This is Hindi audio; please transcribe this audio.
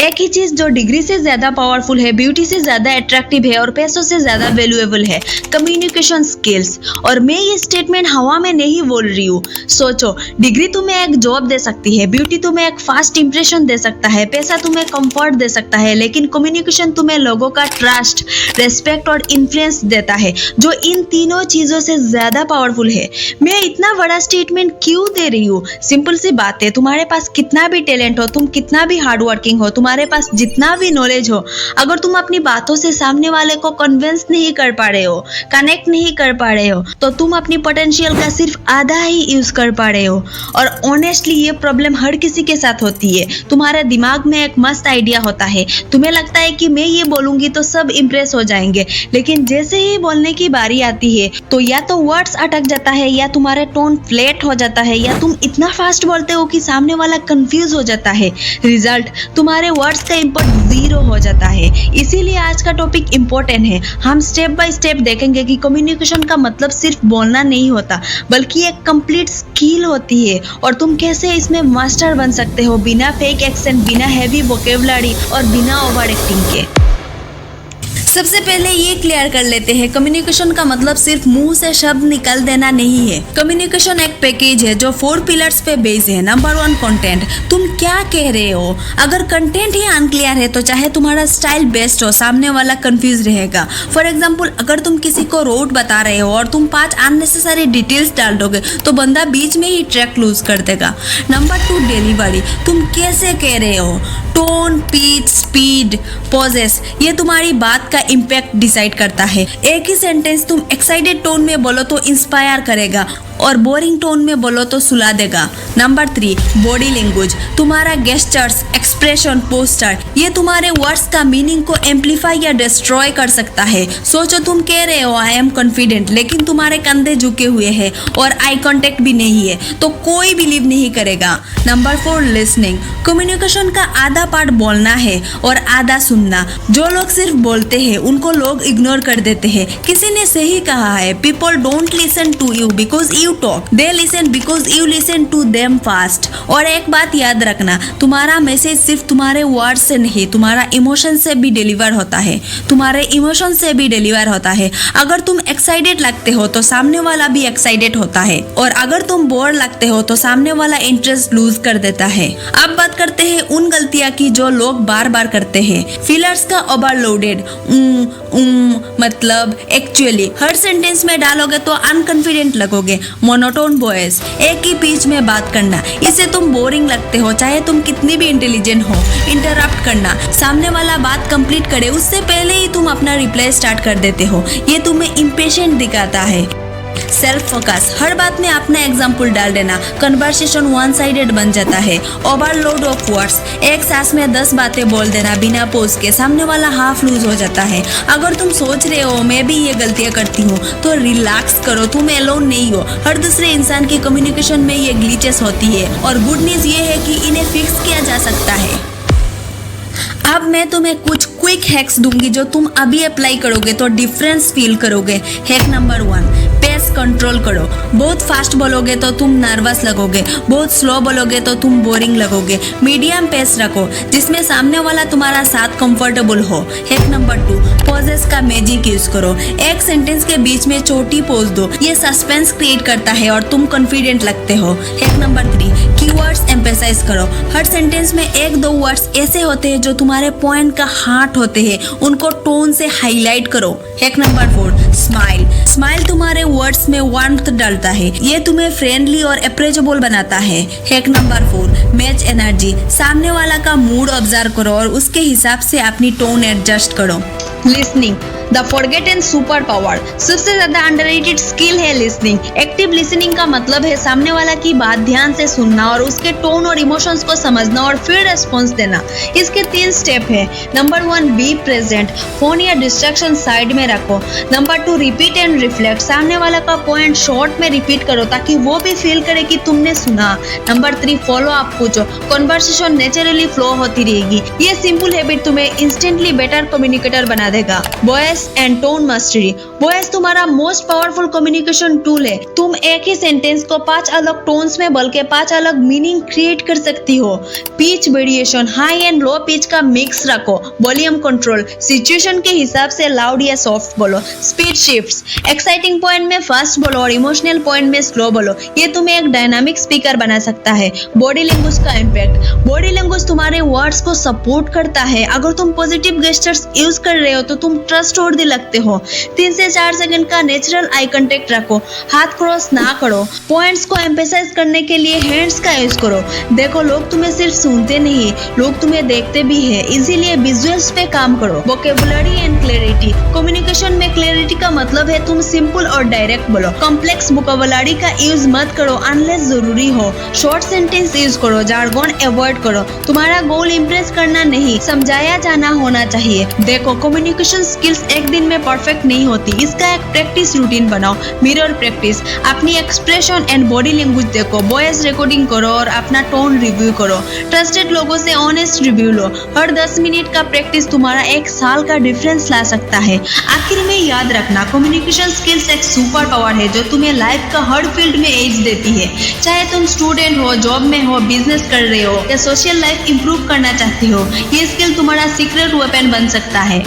एक ही चीज जो डिग्री से ज्यादा पावरफुल है, ब्यूटी से ज्यादा अट्रैक्टिव है और पैसों से ज्यादा वैल्यूएबल है, कम्युनिकेशन स्किल्स। और मैं ये स्टेटमेंट हवा में नहीं बोल रही हूँ। सोचो, डिग्री तुम्हें एक जॉब दे सकती है, ब्यूटी तुम्हें एक फास्ट इंप्रेशन दे सकता है, पैसा तुम्हें कंफर्ट दे सकता है, लेकिन कम्युनिकेशन तुम्हें लोगों का ट्रस्ट, रेस्पेक्ट और इन्फ्लुएंस देता है, जो इन तीनों चीजों से ज्यादा पावरफुल है। मैं इतना बड़ा स्टेटमेंट क्यों दे रही हूँ? सिंपल सी बात है, तुम्हारे पास कितना भी टैलेंट हो, तुम कितना भी हार्ड वर्किंग हो, तुम्हारे पास जितना भी नॉलेज हो, अगर तुम अपनी बातों से सामने वाले को कन्विंस नहीं कर पा रहे हो, कनेक्ट नहीं कर पा रहे हो, तो तुम अपनी पोटेंशियल का सिर्फ आधा ही यूज कर पा रहे हो। और ऑनेस्टली ये प्रॉब्लम हर किसी के साथ होती है। तुम्हारे दिमाग में एक मस्त आइडिया होता है, तुम्हें लगता है कि मैं ये बोलूंगी तो सब इंप्रेस हो जाएंगे, लेकिन जैसे ही बोलने की बारी आती है तो या तो वर्ड्स अटक जाता है, या तुम्हारे टोन फ्लैट हो जाता है, या तुम इतना फास्ट बोलते हो कि सामने वाला कंफ्यूज हो जाता है। रिजल्ट, तुम्हारे वर्ड्स का इंपॉर्ट जीरो हो जाता है। इसीलिए आज का टॉपिक इम्पोर्टेंट है। हम स्टेप बाय स्टेप देखेंगे कि कम्युनिकेशन का मतलब सिर्फ बोलना नहीं होता, बल्कि एक कंप्लीट स्किल होती है, और तुम कैसे इसमें मास्टर बन सकते हो बिना फेक एक्सेंट, बिना हैवी वोकेबुलरी और बिना ओवर एक्टिंग के। सबसे पहले ये क्लियर कर लेते हैं, कम्युनिकेशन का मतलब सिर्फ मुंह से शब्द निकाल देना नहीं है। कम्युनिकेशन एक पैकेज है जो 4 पिलर्स पे बेस है। Number 1, content. तुम क्या कह रहे हो? अगर कंटेंट ही अनक्लियर है तो चाहे तुम्हारा स्टाइल बेस्ट हो, सामने वाला कंफ्यूज रहेगा। फॉर एग्जाम्पल, अगर तुम किसी को रोड बता रहे हो और तुम 5 अननेसेसरी डिटेल्स डाल दोगे तो बंदा बीच में ही ट्रैक लूज कर देगा। Number 2, delivery. तुम कैसे कह रहे हो? टोन, पिच, स्पीड, पॉजेस, ये तुम्हारी बात का इम्पैक्ट डिसाइड करता है। एक ही सेंटेंस तुम एक्साइटेड टोन में बोलो तो इंस्पायर करेगा, और बोरिंग टोन में बोलो तो सुला देगा। Number 3, body language. तुम्हारा गेस्चर्स, एक्सप्रेशन, पोस्टर, ये तुम्हारे वर्ड्स का मीनिंग को एम्पलीफाई या डिस्ट्रॉय कर सकता है। सोचो, तुम कह रहे हो आई एम कॉन्फिडेंट, लेकिन तुम्हारे कंधे झुके हुए हैं और आई कांटेक्ट भी नहीं है, तो कोई बिलीव नहीं करेगा। Number 4, listening. कम्युनिकेशन का आधा पार्ट बोलना है और आधा सुनना। जो लोग सिर्फ बोलते हैं उनको लोग इग्नोर कर देते हैं। किसी ने सही कहा है, people don't listen to you because you talk, they listen because you listen to them fast. और एक बात याद रखना, तुम्हारा मैसेज सिर्फ तुम्हारे वर्ड से नहीं, तुम्हारा इमोशन से भी डिलीवर होता है। तुम्हारे इमोशन से भी डिलीवर होता है। अगर तुम एक्साइटेड लगते हो तो सामने वाला भी एक्साइटेड होता है, और अगर तुम बोर लगते हो तो सामने वाला इंटरेस्ट लूज कर देता है। अब बात करते हैं उन गलतियां की जो लोग बार बार करते हैं। फिलर्स का ओवरलोडेड, मतलब एक्चुअली हर सेंटेंस में डालोगे तो अनकॉन्फिडेंट लगोगे। मोनोटोन वॉइस, एक ही बीच में बात करना, इससे तुम बोरिंग लगते हो चाहे तुम कितनी भी इंटेलिजेंट हो। इंटरप्ट करना, सामने वाला बात कंप्लीट करे उससे पहले ही तुम अपना रिप्लाई स्टार्ट कर देते हो, ये तुम्हें इम्पेशेंट दिखाता है। सेल्फ फोकस, हर बात में अपना एग्जाम्पल डाल देना, कन्वर्सेशन वन साइडेड बन जाता है। ओवरलोड ऑफ वर्ड्स, एक सांस में 10 बातें बोल देना बिना पॉज के, सामने वाला हाफ लूज हो जाता है। अगर तुम सोच रहे हो मैं भी ये गलतियां करती हूँ, तो रिलैक्स करो, तुम एलोन नहीं हो। हर दूसरे इंसान की कम्युनिकेशन में ये ग्लिचेस होती है, और गुड न्यूज ये है कि इन्हें फिक्स किया जा सकता है। अब मैं तुम्हें कुछ क्विक हैक्स दूंगी जो तुम अभी अप्लाई करोगे तो डिफरेंस फील करोगे। हैक नंबर 1, पेस कंट्रोल करो। बहुत फास्ट बोलोगे तो तुम नर्वस लगोगे, बहुत स्लो बोलोगे तो तुम बोरिंग लगोगे। मीडियम पेस रखो जिसमें सामने वाला तुम्हारा साथ कंफर्टेबल हो। हैक नंबर 2, पॉजेस का मैजिक यूज करो। एक सेंटेंस के बीच में छोटी पॉज दो, ये सस्पेंस क्रिएट करता है और तुम कॉन्फिडेंट लगते हो। हैक नंबर 3, कीवर्ड्स एम्फेसाइज करो। हर सेंटेंस में 1-2 वर्ड्स ऐसे होते हैं जो तुम्हारे पॉइंट का हार्ट होते हैं, उनको टोन से हाईलाइट करो। Hack number 4, smile. स्माइल तुम्हारे वर्ड्स में वार्मथ डालता है, ये तुम्हें फ्रेंडली और अप्रोचेबल बनाता है। Hack number 4, match energy. सामने वाला का मूड ऑब्जर्व करो और उसके हिसाब से अपनी टोन एडजस्ट करो। Listening, the forgotten super power. सबसे ज्यादा अंडररेटेड स्किल है लिसनिंग। एक्टिव लिसनिंग का मतलब है सामने वाला की बात ध्यान से सुनना और उसके टोन और इमोशंस को समझना और फिर रेस्पॉन्स देना। इसके 3 स्टेप है। Number 1, be present. फोन या डिस्ट्रैक्शन साइड में रखो। Number 2, repeat and reflect. सामने वाला का पॉइंट शॉर्ट में रिपीट करो ताकि वो भी फील करे कि तुमने सुना। नंबर 3, फॉलो अप पूछो। कन्वर्सेशन नेचुरली फ्लो होती रहेगी। ये सिंपल हैबिट तुम्हें इंस्टेंटली बेटर कम्युनिकेटर बना देगा। Voice and tone mastery. Voice तुम्हारा मोस्ट पावरफुल कम्युनिकेशन टूल है। तुम एक ही सेंटेंस को 5 अलग टोन्स में बल्कि 5 अलग मीनिंग क्रिएट कर सकती हो। Pitch variation, high and low pitch का मिक्स रखो। वॉल्यूम कंट्रोल, सिचुएशन के हिसाब से लाउड या सॉफ्ट बोलो। स्पीड शिफ्ट्स, एक्साइटिंग पॉइंट में फास्ट बोलो और इमोशनल पॉइंट में स्लो बोलो। ये तुम्हें एक डायनामिक स्पीकर बना सकता है। बॉडी लैंग्वेज का इम्पैक्ट। बॉडी लैंग्वेज तुम्हारे वर्ड्स को सपोर्ट करता है। अगर तुम पॉजिटिव गेस्चर्स यूज कर रहे हो तो तुम ट्रस्टवर्दी लगते हो। 3 से 4 सेकंड का नेचुरल आई कांटेक्ट रखो। हाथ क्रॉस ना करो। पॉइंट्स को एम्फेसाइज करने के लिए हैंड्स का यूज करो। देखो, लोग तुम्हें सिर्फ सुनते नहीं, लोग तुम्हें देखते भी है, इसीलिए विजुअल्स पे काम करो। Vocabulary and clarity. कम्युनिकेशन में क्लैरिटी का मतलब है तुम सिंपल और डायरेक्ट बोलो। कॉम्प्लेक्स वोकेबुलरी का यूज मत करो अनलेस जरूरी हो। शॉर्ट सेंटेंस यूज करो, जार्गन अवॉइड करो। तुम्हारा गोल इंप्रेस करना नहीं, समझाया जाना होना चाहिए। देखो, कम्युनिकेशन स्किल्स एक दिन में परफेक्ट नहीं होती, इसका एक प्रैक्टिस रूटीन बनाओ। मिरर प्रैक्टिस, अपनी एक्सप्रेशन एंड बॉडी लैंग्वेज देखो, वॉइस रिकॉर्डिंग करो और अपना टोन रिव्यू करो। ट्रस्टेड लोगों से ऑनेस्ट रिव्यू लो। हर 10 मिनट का प्रैक्टिस तुम्हारा 1 साल का डिफरेंस ला सकता है। आखिर में याद रखना, कम्युनिकेशन स्किल्स एक सुपर पावर है जो तुम्हें लाइफ का हर फील्ड में एज देती है। चाहे तुम स्टूडेंट हो, जॉब में हो, बिजनेस कर रहे हो या सोशल लाइफ इंप्रूव करना चाहते हो, ये स्किल तुम्हारा सीक्रेट वेपन बन सकता है।